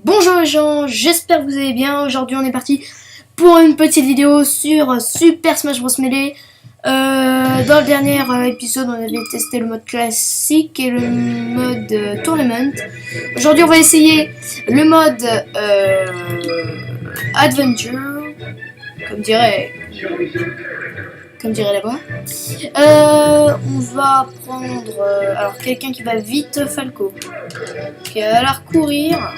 Bonjour les gens, j'espère que vous allez bien. Aujourd'hui on est parti pour une petite vidéo sur Super Smash Bros Melee. Dans le dernier épisode on avait testé le mode classique et le mode tournament. Aujourd'hui on va essayer le mode adventure, comme dirait là-bas. On va prendre alors quelqu'un qui va vite, Falco, qui a l'air courir.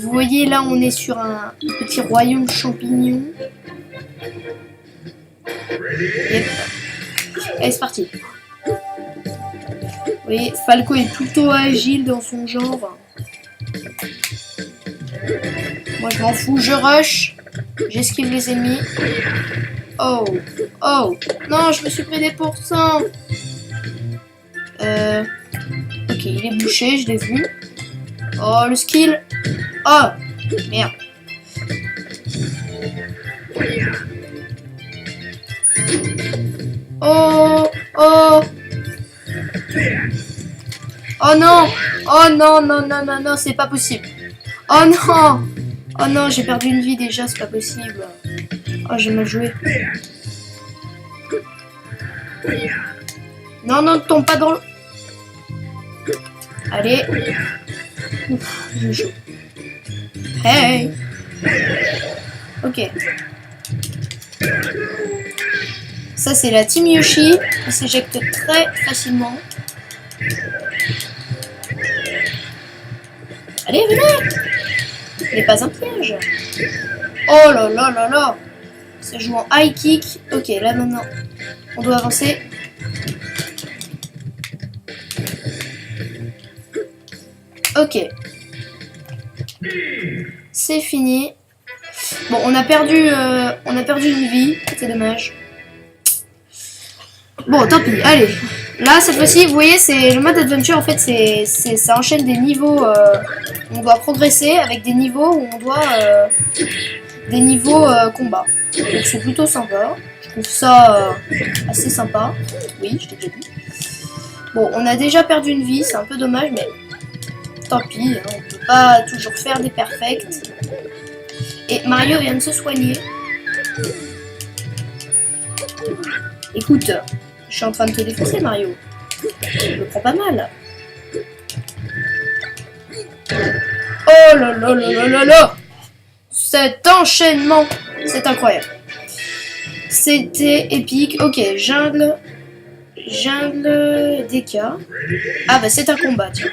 Vous voyez là on est sur un petit royaume champignon. Yep. Allez c'est parti. Vous voyez Falco est plutôt agile dans son genre. Moi je m'en fous, je rush. J'esquive les ennemis. Oh, oh, non, je me suis pris des pourcents. Ok, il est bouché, je l'ai vu. Oh, le skill. Oh, merde. Oh, oh. Oh non. Oh non, non, non, non, non, c'est pas possible. Oh non. Oh non, j'ai perdu une vie déjà, c'est pas possible. Oh, j'ai mal joué. Non, non, ne tombe pas dans le... Allez. Ouf, je joue. Hey. Ok. Ça, c'est la Team Yoshi. Il s'éjecte très facilement. Allez, venez. Ce n'est pas un piège. Oh là là là là. Ça joue en high kick. Ok, là maintenant, on doit avancer. Ok. C'est fini. Bon, on a perdu une vie. C'est dommage. Bon, tant pis. Allez. Là, cette fois-ci, vous voyez, c'est le mode adventure. En fait, ça enchaîne des niveaux. On doit progresser avec des niveaux où on doit des niveaux combat. Donc c'est plutôt sympa. Je trouve ça assez sympa. Oui, je t'ai déjà dit. Bon, on a déjà perdu une vie, c'est un peu dommage, mais tant pis, hein, on peut pas toujours faire des perfects. Et Mario vient de se soigner. Écoute, je suis en train de te défoncer, Mario. Je me prends pas mal. Oh là là là là là là! Cet enchaînement, c'est incroyable. C'était épique. Ok, jungle DK. Ah bah c'est un combat, tiens.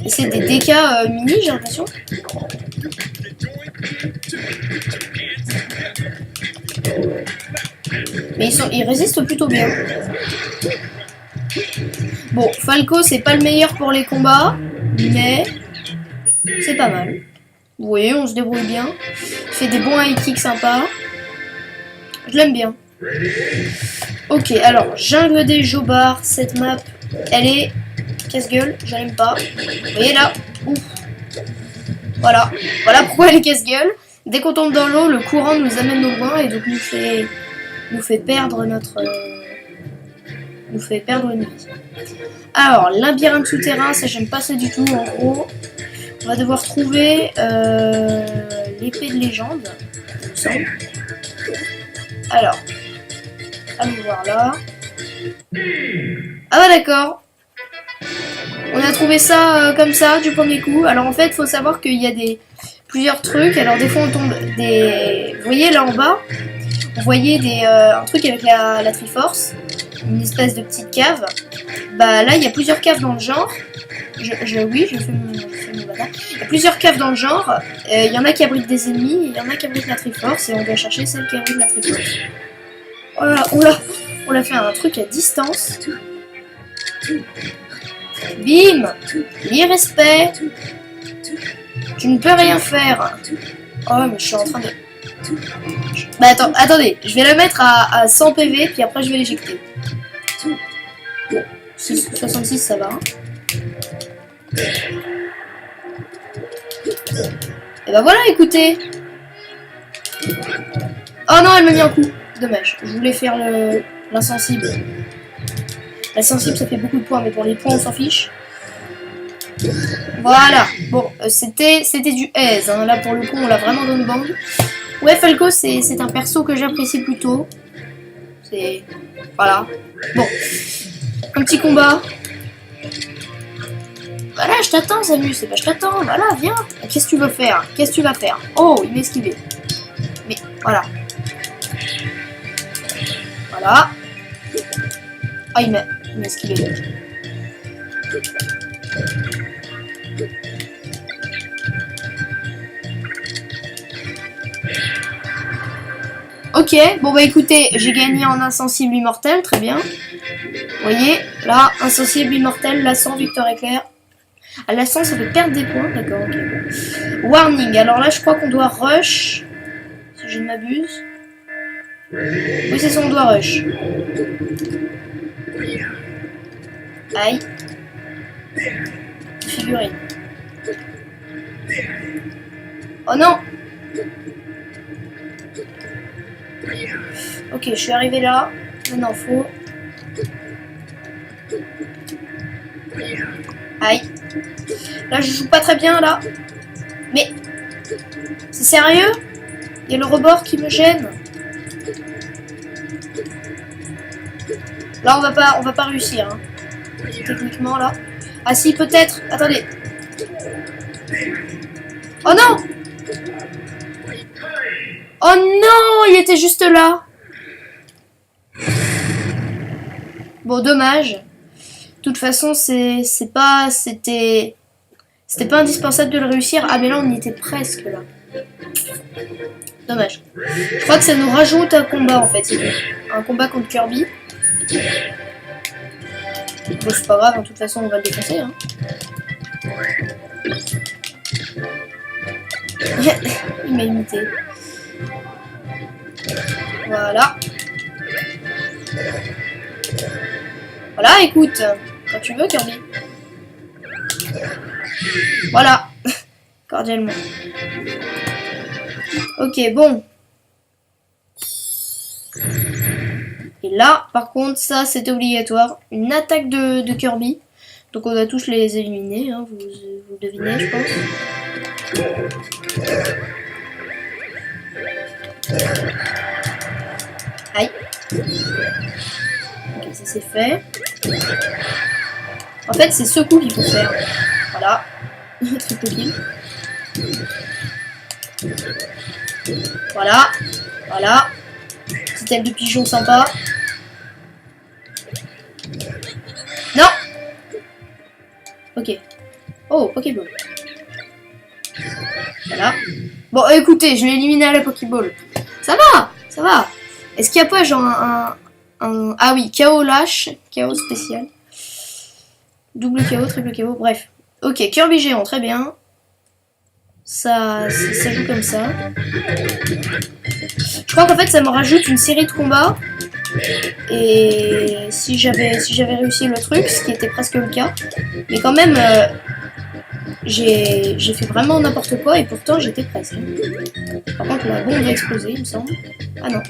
Et c'est des DK mini, j'ai l'impression. Mais ils résistent plutôt bien. Bon, Falco c'est pas le meilleur pour les combats, mais c'est pas mal. Vous voyez, on se débrouille bien. Il fait des bons high kicks sympas. Je l'aime bien. Ok, alors, jungle des Jobards, cette map, elle est casse-gueule, je l'aime pas. Vous voyez là, ouf. Voilà, voilà pourquoi elle est casse-gueule. Dès qu'on tombe dans l'eau, le courant nous amène au loin et donc nous fait perdre notre... nous fait perdre une vie. Alors, labyrinthe souterrain, ça j'aime pas ça du tout. En gros, on va devoir trouver l'épée de légende, il me semble. Alors, allons voir là. Ah bah d'accord. On a trouvé ça comme ça du premier coup. Alors en fait, il faut savoir qu'il y a plusieurs trucs. Alors des fois on tombe des... Vous voyez là en bas, vous voyez un truc avec la Triforce, une espèce de petite cave. Bah là il y a plusieurs caves dans le genre. Oui, je fais mon bâtard. Il y a plusieurs caves dans le genre. Il y en a qui abritent des ennemis, il y en a qui abritent la Triforce et on doit chercher celle qui abrite la Triforce. Oh là, oula, on a fait un truc à distance. Bim, l'irrespect. Tu ne peux rien faire. Oh mais je suis en train de... Bah attendez, je vais la mettre à 100 PV puis après je vais l'éjecter. Bon, 66 ça va. Et bah voilà, écoutez. Oh non, elle m'a mis un coup. Dommage, je voulais faire l'insensible. La sensible, ça fait beaucoup de points, mais pour les points, on s'en fiche. Voilà. Bon, c'était du aise. Hein. Là, pour le coup, on l'a vraiment dans le bang. Ouais, Falco, c'est un perso que j'apprécie plutôt. C'est... Voilà. Bon. Un petit combat. Voilà, je t'attends, Samus. C'est pas je t'attends. Voilà, viens. Qu'est-ce que tu veux faire? Qu'est-ce que tu vas faire? Oh, il m'a esquivé. Mais, voilà. Voilà. Ah, il m'a esquivé. Ok, bon bah écoutez, j'ai gagné en insensible immortel, très bien. Vous voyez, là, insensible immortel, lassant, victoire éclair. Ah, lassant, ça fait perdre des points, d'accord, ok. Bon. Warning, alors là, je crois qu'on doit rush. Si je ne m'abuse. Oui, c'est ça, on doit rush. Aïe. Figurine. Oh non! Ok, je suis arrivé là. Maintenant, faut... Aïe. Là, je joue pas très bien, là. Mais... C'est sérieux? Il y a le rebord qui me gêne. Là, on va pas réussir. Hein. Techniquement, là. Ah si, peut-être. Attendez. Oh non! Oh non! Il était juste là. Bon, dommage. De toute façon, c'était pas indispensable de le réussir. Ah, mais là, on y était presque, là. Dommage. Je crois que ça nous rajoute un combat, en fait. Un combat contre Kirby. Bon, c'est pas grave, de toute façon, on va le défoncer, hein. Il m'a imité. Voilà. Voilà, écoute. Quand tu veux, Kirby. Voilà. Cordialement. Ok, bon. Et là, par contre, ça, c'est obligatoire. Une attaque de Kirby. Donc, on va tous les éliminer. Hein, vous devinez, je pense. Aïe. Ok, ça c'est fait. En fait, c'est ce coup qu'il faut faire. Voilà. Triple kill. Voilà. Voilà. Petite aile de pigeon sympa. Non. Ok. Oh, Pokéball. Voilà. Bon, écoutez, je l'ai éliminé à la Pokéball. Ça va, ça va. Est-ce qu'il n'y a pas genre un... Ah oui, KO lâche, KO spécial. Double KO, triple KO, bref. Ok, Kirby géant, très bien. Ça joue comme ça. Je crois qu'en fait, ça me rajoute une série de combats. Et si j'avais réussi le truc, ce qui était presque le cas. Mais quand même, j'ai fait vraiment n'importe quoi et pourtant j'étais presque. Par contre, la bombe va exploser, il me semble. Ah non.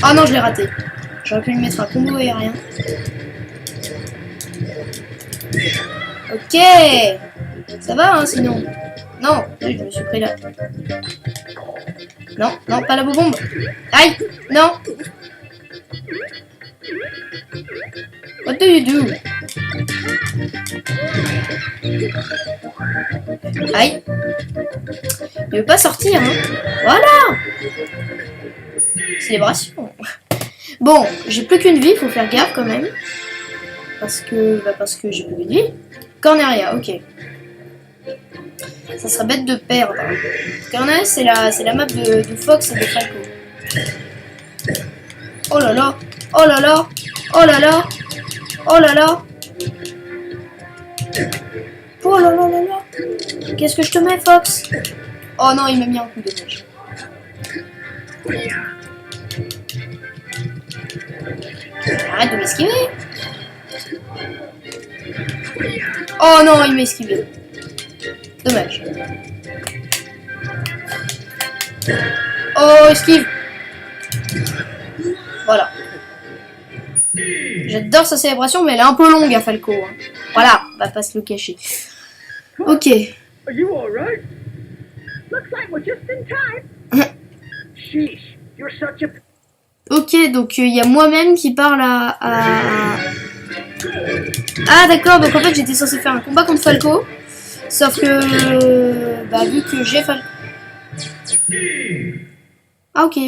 Ah non, je l'ai raté. J'aurais pu lui mettre un combo aérien. Ok. Ça va, hein, sinon. Non, je me suis pris là. Non, non, pas la bombe. Aïe, non. What do you do? Aïe. Il veut pas sortir, hein. Voilà. Célébration. Bon, j'ai plus qu'une vie, faut faire gaffe quand même. Parce que j'ai plus de vie. Corneria, ok. Ça serait bête de perdre. Corneria, c'est la map de Fox et de Falco. Oh là là. Oh là là. Oh là là. Oh là là. Oh là là là là. Qu'est-ce que je te mets, Fox? Oh non, il m'a mis un coup de neige. Arrête de m'esquiver. Oh non, il m'a esquivé. Dommage. Oh, esquive. Voilà. J'adore sa célébration, mais elle est un peu longue à Falco. Hein. Voilà, on va pas se le cacher. Ok. Are you all right? Looks like we're just in time. Sheesh, you're such a... Ok, donc il y a moi-même qui parle à... Ah d'accord, donc en fait j'étais censé faire un combat contre Falco. Sauf que... Bah vu que j'ai Falco... Ah ok.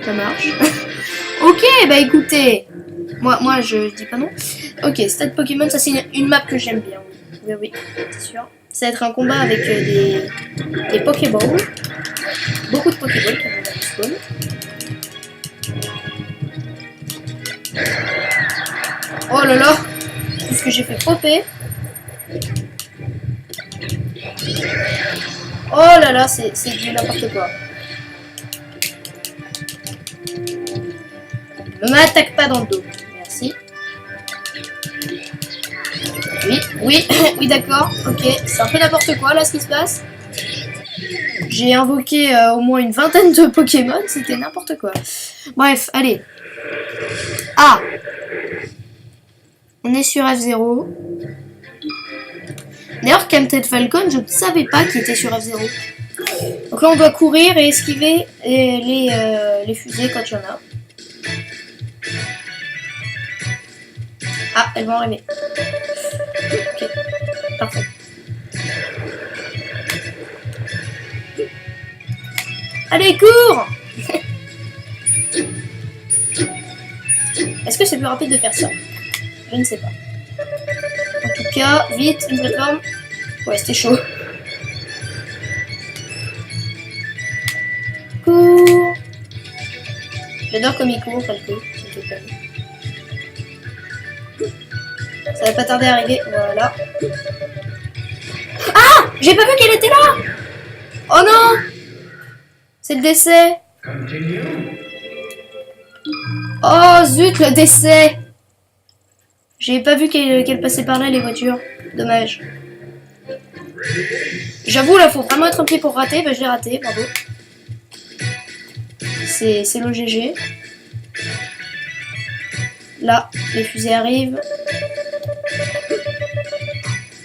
Ça marche. Ok, bah écoutez. Moi je dis pas non. Ok, Stade Pokémon, ça c'est une map que j'aime bien. Oui, oui, c'est sûr. Ça va être un combat avec des Pokéballs. Beaucoup de Pokéballs qui vont spawn. Oh là là, tout ce que j'ai fait popper. Oh là là, c'est du n'importe quoi. Ne m'attaque pas dans le dos. Merci. Oui, oui, oui d'accord. Ok, c'est un peu n'importe quoi là ce qui se passe. J'ai invoqué au moins une vingtaine de Pokémon, c'était n'importe quoi. Bref, allez. Ah, on est sur F0. D'ailleurs, Captain Falcon, je ne savais pas qu'il était sur F0. Donc là, on doit courir et esquiver les fusées quand il y en a. Ah, elles vont arriver. Ok, parfait. Allez, cours! Est-ce que c'est plus rapide de faire ça? Je ne sais pas. En tout cas, vite, une plateforme. Ouais, c'était chaud. Cours! J'adore comme il court, Falco. Ça va pas tarder à arriver. Voilà. Ah! J'ai pas vu qu'elle était là! Oh non! C'est le décès. Oh zut, le décès. J'ai pas vu qu'elle passait par là les voitures. Dommage. J'avoue là, faut vraiment être un pied pour rater. Bah je l'ai raté, bravo. C'est le GG. Là, les fusées arrivent.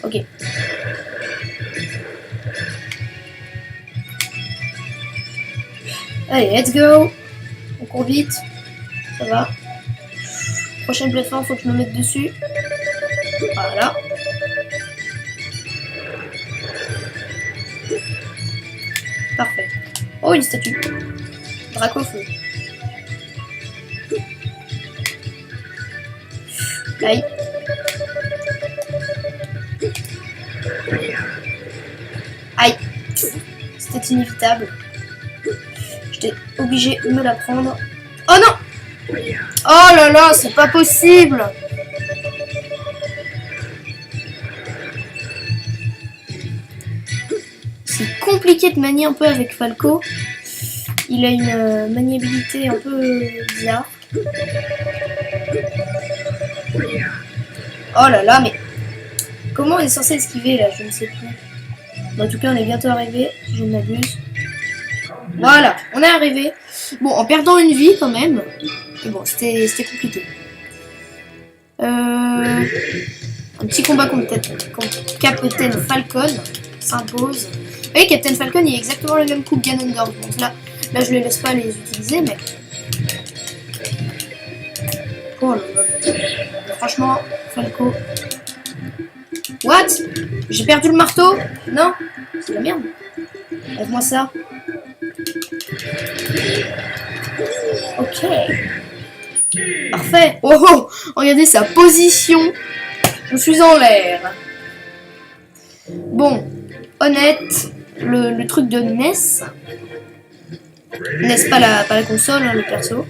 Ok. Allez, let's go. On court vite. Ça va. Prochaine plateforme, faut que je me mette dessus. Voilà. Parfait. Oh, une statue. Dracofeu. Aïe. Aïe. C'était inévitable. J'étais obligée de me la prendre. Oh non! Oh là là, c'est pas possible! C'est compliqué de manier un peu avec Falco. Il a une maniabilité un peu bizarre. Oh là là, mais comment on est censé esquiver là? Je ne sais plus. Bon, en tout cas, on est bientôt arrivé, si je ne m'abuse. Voilà, on est arrivé. Bon, en perdant une vie quand même. Mais bon, c'était compliqué. Un petit combat contre Captain Falcon s'impose. Vous voyez, Captain Falcon, il a exactement le même coup que Ganondorf. Donc là, je les laisse pas les utiliser, mais... Oh là là. Franchement, Falco... What? J'ai perdu le marteau? Non? C'est la merde. Lève-moi ça. Ok. Parfait. Oh, oh, regardez sa position. Je suis en l'air. Bon, honnête, le truc de NES. NES, pas la console, hein, le perso.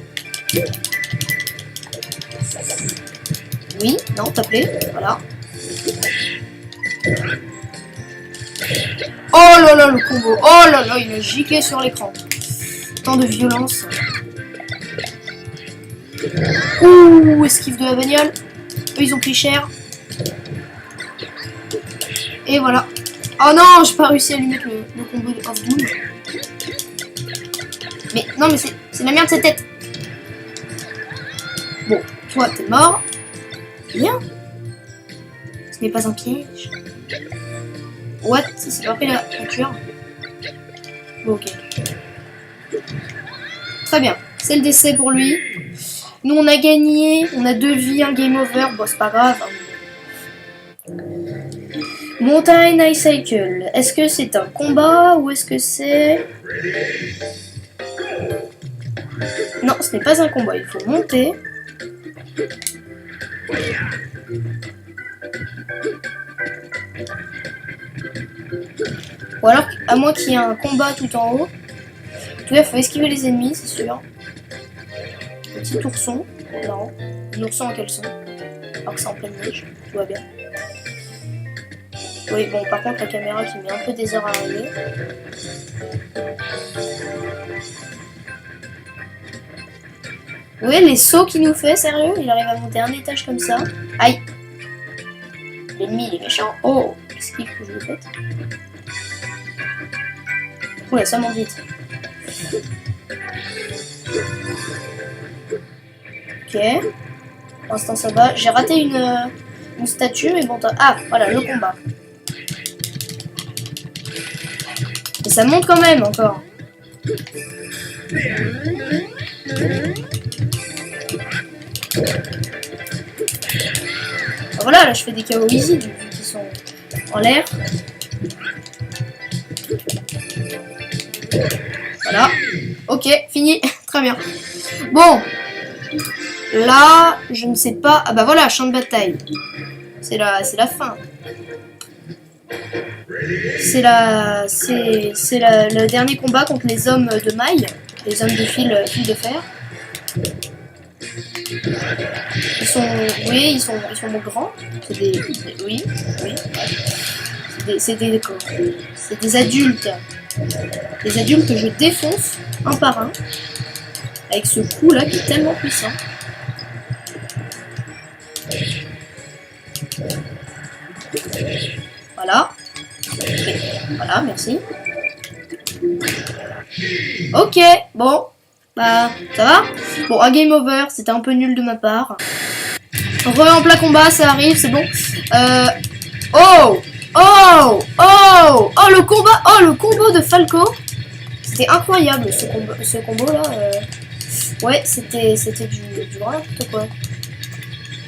Oui, non, t'as plaît. Voilà. Oh là là, le combo. Oh là là, il a giclé sur l'écran. Tant de violence. Ouh, esquive de la bagnole. Eux, ils ont pris cher. Et voilà. Oh non, j'ai pas réussi à lui mettre le combo de Off Doom. Mais non, mais c'est la merde cette tête. Bon, Toi, t'es mort. Bien. Ce n'est pas un piège. What? C'est pas pris la voiture. Bon, ok. Très bien. C'est le décès pour lui. Nous, on a gagné. On a 2 vies, un game over. Bon, c'est pas grave. Mountain Ice Cycle. Est-ce que c'est un combat ou est-ce que c'est... Non, ce n'est pas un combat. Il faut monter. Ou alors, à moins qu'il y ait un combat tout en haut. En tout cas, il faut esquiver les ennemis, c'est sûr. Un petit ourson. Non, un ourson en caleçon. Alors que c'est en pleine neige. Tout va bien. Oui, bon, par contre, la caméra qui met un peu des heures à arriver. Vous voyez les sauts qu'il nous fait, sérieux? Il arrive à monter un étage comme ça. Aïe! L'ennemi, il est méchant. Oh! Qu'est-ce qu'il faut que je le fasse? Oula, ça monte vite. Ok. Pour l'instant, ça va. J'ai raté une statue, mais bon... Ah, voilà, le combat. Et ça monte quand même, encore. Voilà, là je fais des KO easy vu qu'ils sont en l'air. Voilà. Ok, fini. Très bien. Bon. Là, je ne sais pas... Ah bah voilà, champ de bataille. C'est la fin. C'est le dernier combat contre les hommes de maille. Les hommes de fil de fer. Ils sont, oui, ils sont grands. C'est des, oui. C'est des adultes. Des adultes que je défonce un par un. Avec ce coup là qui est tellement puissant. Voilà. Voilà, merci. Ok, bon. Bah, ça va? Bon, un game over, c'était un peu nul de ma part. En plein combat, ça arrive, c'est bon. Oh! Oh! Oh! Oh, le combat! Oh, le combo de Falco! C'était incroyable, ce combo là. Ouais, c'était du grand n'importe quoi.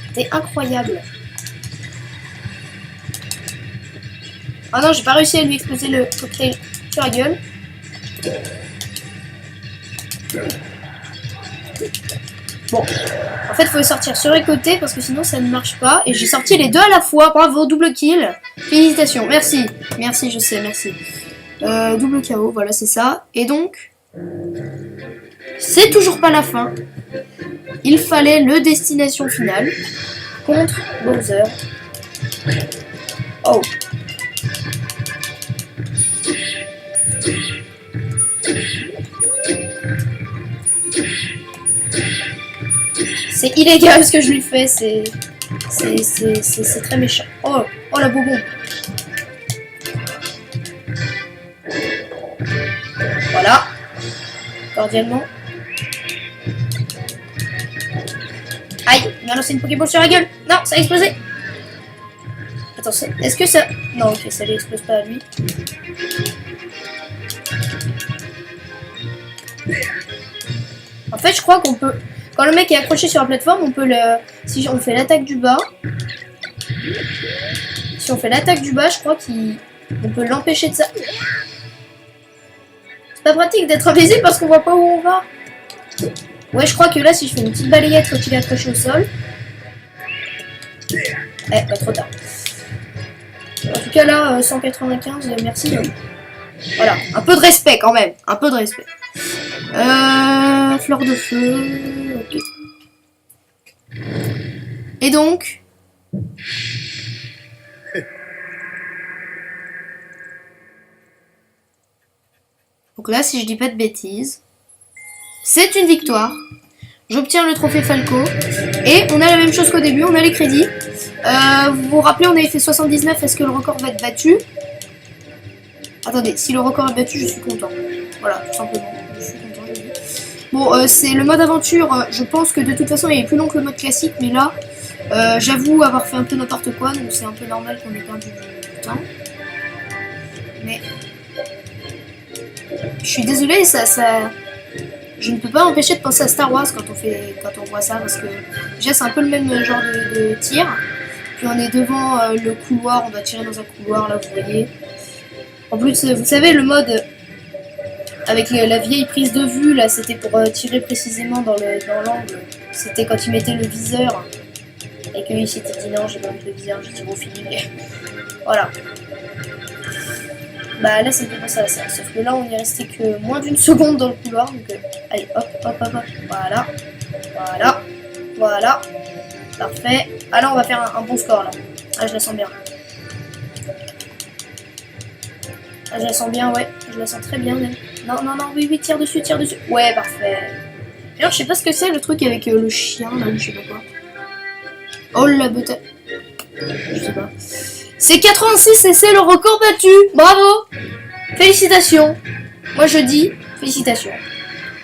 C'était incroyable. Ah non, j'ai pas réussi à lui exploser le cocktail sur la gueule. Bon, en fait, il faut sortir sur les côtés parce que sinon ça ne marche pas. Et j'ai sorti les deux à la fois. Bravo, double kill. Félicitations, merci. Merci, je sais, merci. Double KO, voilà, c'est ça. Et donc, c'est toujours pas la fin. Il fallait le destination finale contre Bowser. Oh. C'est illégal ce que je lui fais, c'est très méchant. Oh, oh la bonbon. Voilà. Cordialement. Aïe, il m'a lancé une Pokéball sur la gueule. Non, ça a explosé. Attends, est-ce que ça... Non, ok, ça lui explose pas à lui. En fait, je crois qu'on peut... Quand le mec est accroché sur la plateforme, on peut le... Si on fait l'attaque du bas... Si on fait l'attaque du bas, je crois qu'on peut l'empêcher de ça. C'est pas pratique d'être invisible parce qu'on voit pas où on va. Ouais, je crois que là, si je fais une petite balayette quand il est accroché au sol... Eh, bah trop tard. En tout cas, là, 195, merci. Hein. Voilà, un peu de respect quand même. Un peu de respect. Fleur de feu, ok. Et donc là, si je dis pas de bêtises, c'est une victoire. J'obtiens le trophée Falco. Et on a la même chose qu'au début, on a les crédits. Vous vous rappelez, on avait fait 79, est-ce que le record va être battu? Attendez, si le record est battu, je suis content. Voilà, tout simplement. Je suis content. Bon, c'est le mode aventure, je pense que de toute façon il est plus long que le mode classique, mais là, j'avoue avoir fait un peu n'importe quoi, donc c'est un peu normal qu'on ait perdu du temps. Mais je suis désolée, je ne peux pas empêcher de penser à Star Wars quand on voit ça, parce que déjà c'est un peu le même genre de tir. Puis on est devant le couloir, on doit tirer dans un couloir, là vous voyez. En plus, vous savez, le mode avec la vieille prise de vue, là c'était pour tirer précisément dans l'angle. C'était quand il mettait le viseur. Et qu'il s'était dit non, j'ai pas mis le viseur, j'ai tiré au feeling. Voilà. Bah là c'est pas ça, sauf que là on est resté que moins d'une seconde dans le couloir. Donc allez, hop, hop, hop, hop. Voilà. Voilà. Voilà. Parfait. Ah là on va faire un bon score là. Ah je la sens bien. Ah je la sens bien, ouais. Je la sens très bien même. Non, non, non, oui, oui, tire dessus, tire dessus. Ouais, parfait. D'ailleurs je sais pas ce que c'est le truc avec le chien là ou je sais pas quoi. Oh la bête. Je sais pas. C'est 86 et c'est le record battu. Bravo. Félicitations. Moi je dis félicitations.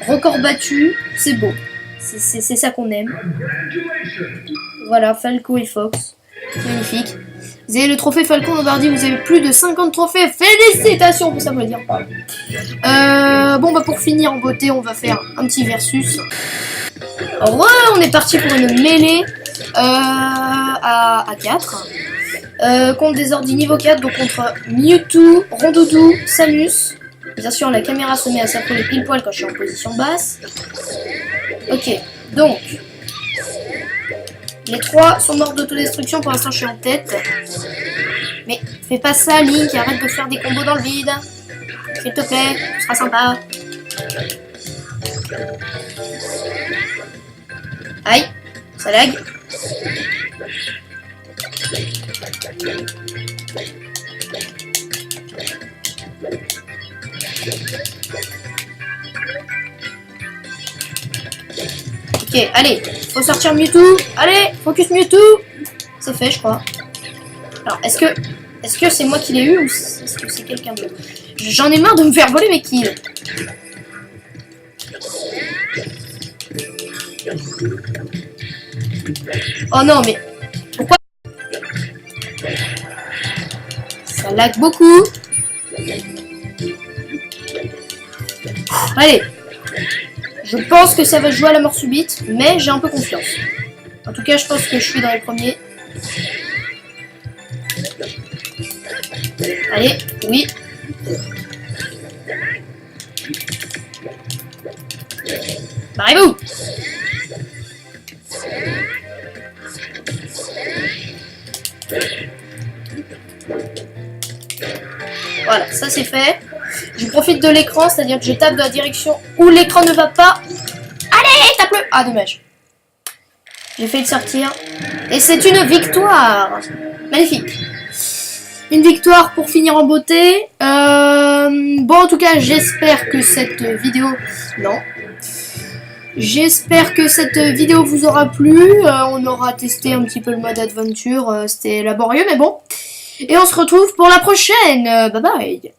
Record battu, c'est beau. C'est ça qu'on aime. Voilà, Falco et Fox. Magnifique. Vous avez le trophée Falcon Lombardi, vous avez plus de 50 trophées. Félicitations, on peut s'applaudir. Bon, bah pour finir en beauté, on va faire un petit versus. On est parti pour une mêlée à 4. Contre des ordis niveau 4, donc contre Mewtwo, Rondoudou, Samus. Bien sûr, la caméra se met à s'appeler pile poil quand je suis en position basse. Ok, donc les 3 sont morts d'autodestruction. Pour l'instant, je suis en tête. Mais fais pas ça, Link. Arrête de faire des combos dans le vide. S'il te plaît, ce sera sympa. Aïe, ça lag. Ok, allez, faut sortir Mewtwo. Allez, focus Mewtwo. C'est fait, je crois. Alors, est-ce que c'est moi qui l'ai eu ou est-ce que c'est quelqu'un d'autre? J'en ai marre de me faire voler mes kills. Oh non, mais pourquoi ça lag beaucoup? Allez. Je pense que ça va jouer à la mort subite, mais j'ai un peu confiance. En tout cas, je pense que je suis dans les premiers. Allez, oui. Barrez-vous! Voilà, ça c'est fait. Je profite de l'écran, c'est-à-dire que je tape dans la direction où l'écran ne va pas. Allez, tape-le! Ah, dommage. J'ai failli sortir. Et c'est une victoire! Magnifique. Une victoire pour finir en beauté. Bon, en tout cas, j'espère que cette vidéo... Non. J'espère que cette vidéo vous aura plu. On aura testé un petit peu le mode aventure. C'était laborieux, mais bon. Et on se retrouve pour la prochaine. Bye bye.